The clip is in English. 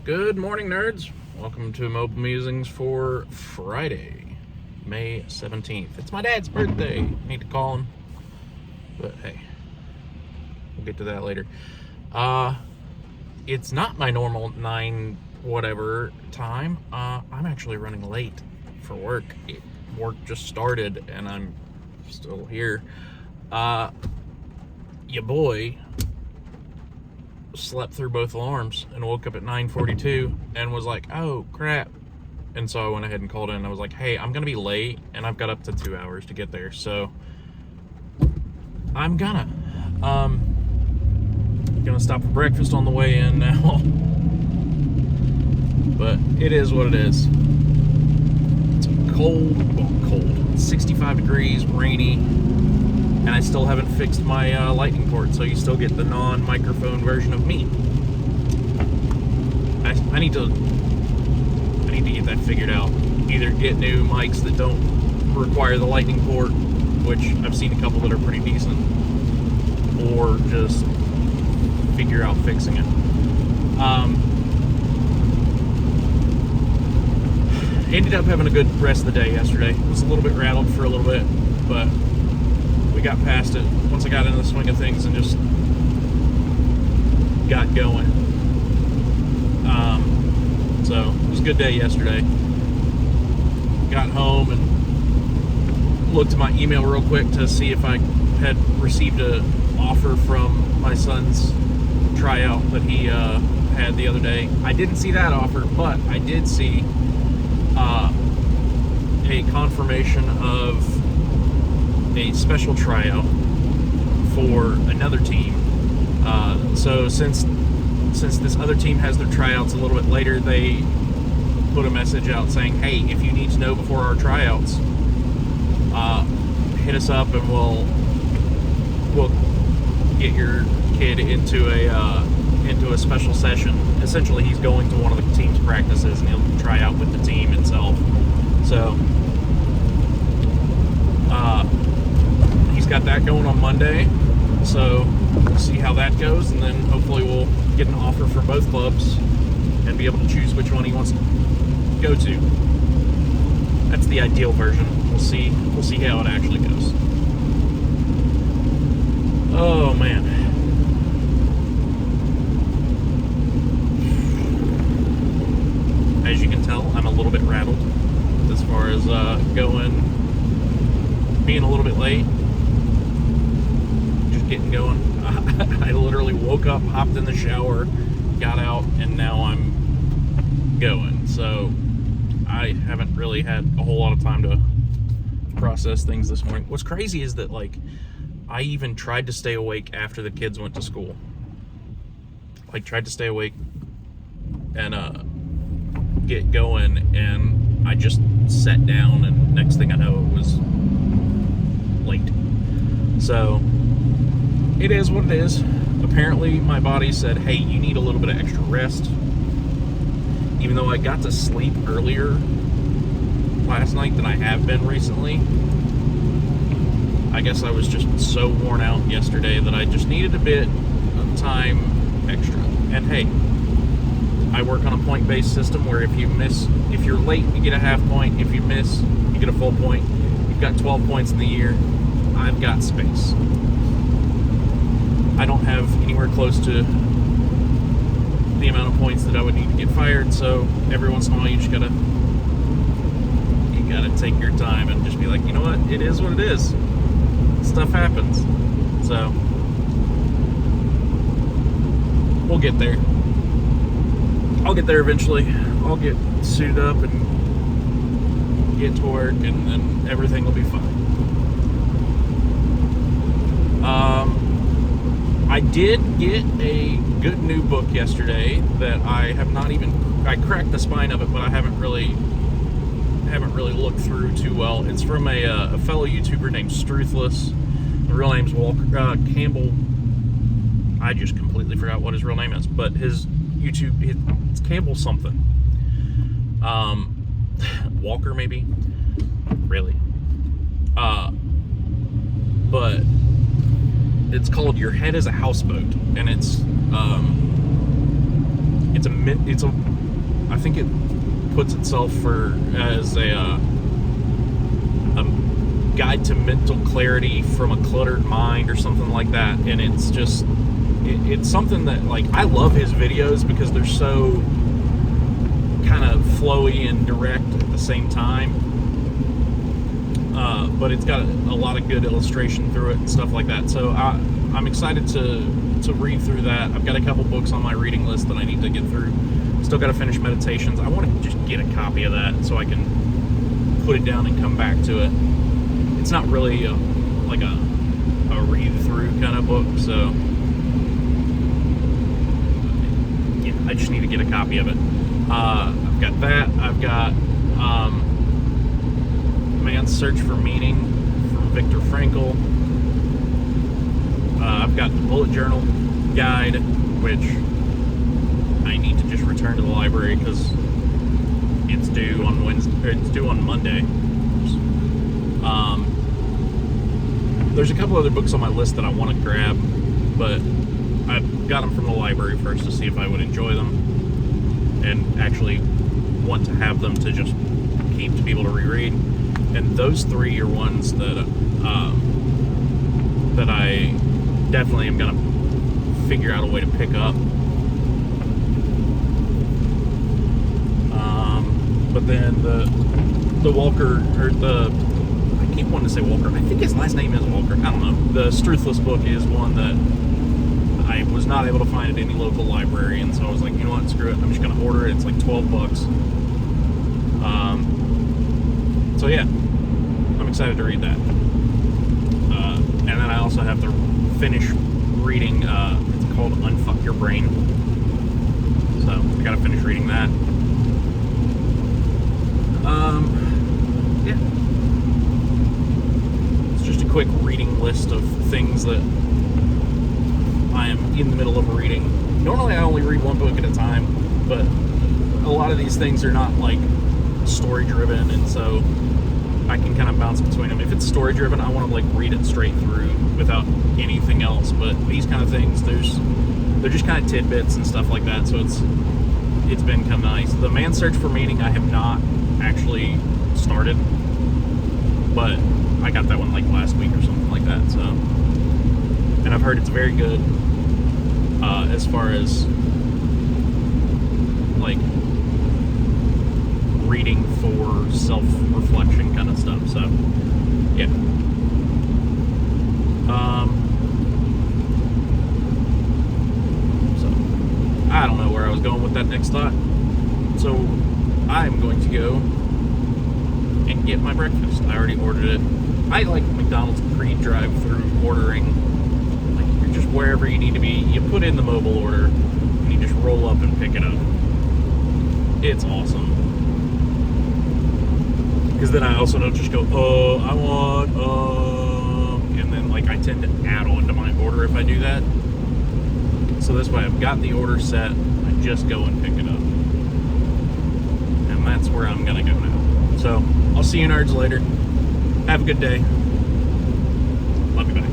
Good morning, nerds. Welcome to Mobile Musings for Friday, May 17th. It's my dad's birthday. Need to call him, but hey, we'll get to that later. It's not my normal 9 whatever time. I'm actually running late for work. Work just started and I'm still here. Your boy slept through both alarms and woke up at 9:42 and was like, oh crap. And so I went ahead and called in. I was like, hey, I'm gonna be late and I've got up to 2 hours to get there, so I'm gonna stop for breakfast on the way in now. But it is what it is. It's cold, it's 65 degrees, rainy, and I still haven't fixed my lightning port, so you still get the non-microphone version of me. I need to get that figured out. Either get new mics that don't require the lightning port, which I've seen a couple that are pretty decent, or just figure out fixing it. Ended up having a good rest of the day yesterday. Was a little bit rattled for a little bit, but we got past it once I got into the swing of things and just got going. So it was a good day yesterday. Got home and looked at my email real quick to see if I had received an offer from my son's tryout that he had the other day. I didn't see that offer, but I did see a confirmation of a special tryout for another team. So since this other team has their tryouts a little bit later, they put a message out saying, hey, if you need to know before our tryouts, hit us up and we'll get your kid into a special session. Essentially, he's going to one of the team's practices and he'll try out with the team itself. So he's got that going on Monday, so we'll see how that goes, and then hopefully we'll get an offer for both clubs and be able to choose which one he wants to go to. That's the ideal version. We'll see how it actually goes. Oh man. As you can tell, I'm a little bit rattled as far as being a little bit late, just getting going. I literally woke up, hopped in the shower, got out, and now I'm going. So I haven't really had a whole lot of time to process things this morning. What's crazy is that, like, I even tried to stay awake after the kids went to school. Like, tried to stay awake and get going, and I just sat down, and next thing I know, it was late. So it is what it is. Apparently my body said, hey, you need a little bit of extra rest. Even though I got to sleep earlier last night than I have been recently, I guess I was just so worn out yesterday that I just needed a bit of time extra. And hey, I work on a point-based system where if you're late, you get a half point. If you miss, you get a full point. You've got 12 points in the year. I've got space. I don't have anywhere close to the amount of points that I would need to get fired, so every once in a while you gotta take your time and just be like, you know what, it is what it is. Stuff happens. So we'll get there. I'll get there eventually. I'll get suited up and get to work, and then everything will be fine. I did get a good new book yesterday that I cracked the spine of it, but I haven't really looked through too well. It's from a fellow YouTuber named Struthless. The real name's Walker Campbell. I just completely forgot what his real name is, but his YouTube, it's Campbell something. Walker maybe? Really? But it's called Your Head is a Houseboat, and it's I think it puts itself as a guide to mental clarity from a cluttered mind or something like that. And it's just it's something that, like, I love his videos because they're so kind of flowy and direct at the same time. But it's got a lot of good illustration through it and stuff like that. So I'm excited to read through that. I've got a couple books on my reading list that I need to get through. Still got to finish Meditations. I want to just get a copy of that so I can put it down and come back to it. It's not really like a read-through kind of book, so yeah, I just need to get a copy of it. I've got that. I've got Man's Search for Meaning from Viktor Frankl. I've got the Bullet Journal Guide, which I need to just return to the library because it's due on Wednesday. It's due on Monday. There's a couple other books on my list that I want to grab, but I got them from the library first to see if I would enjoy them and actually want to have them to just keep to be able to reread. And those three are ones that that I definitely am going to figure out a way to pick up. But then the Walker, or I keep wanting to say Walker. I think his last name is Walker. I don't know. The Struthless book is one that I was not able to find at any local library, and so I was like, you know what, screw it. I'm just going to order it. It's like $12. So yeah, I'm excited to read that. And then I also have to finish reading, it's called Unfuck Your Brain. So I got to finish reading that. Yeah. It's just a quick reading list of things that I am in the middle of reading. Normally I only read one book at a time, but a lot of these things are not like story driven, and so I can kind of bounce between them. If it's story driven, I want to like read it straight through without anything else, but these kind of things, they're just kind of tidbits and stuff like that, so it's been kind of nice. The Man's Search for Meaning I have not actually started, but I got that one like last week or something like that, so, and I've heard it's very good as far as like reading for self-reflection kind of stuff, so yeah. So I don't know where I was going with that next thought, so I'm going to go and get my breakfast. I already ordered it. I like McDonald's pre-drive-through ordering. Like, you're just wherever you need to be. You put in the mobile order, and you just roll up and pick it up. It's awesome. Because then I also don't just go, I want, and then like I tend to add on to my order if I do that. So this way I've got the order set, I just go and pick it up. And that's where I'm gonna go now. So I'll see you nerds later. Have a good day. Love you, bye.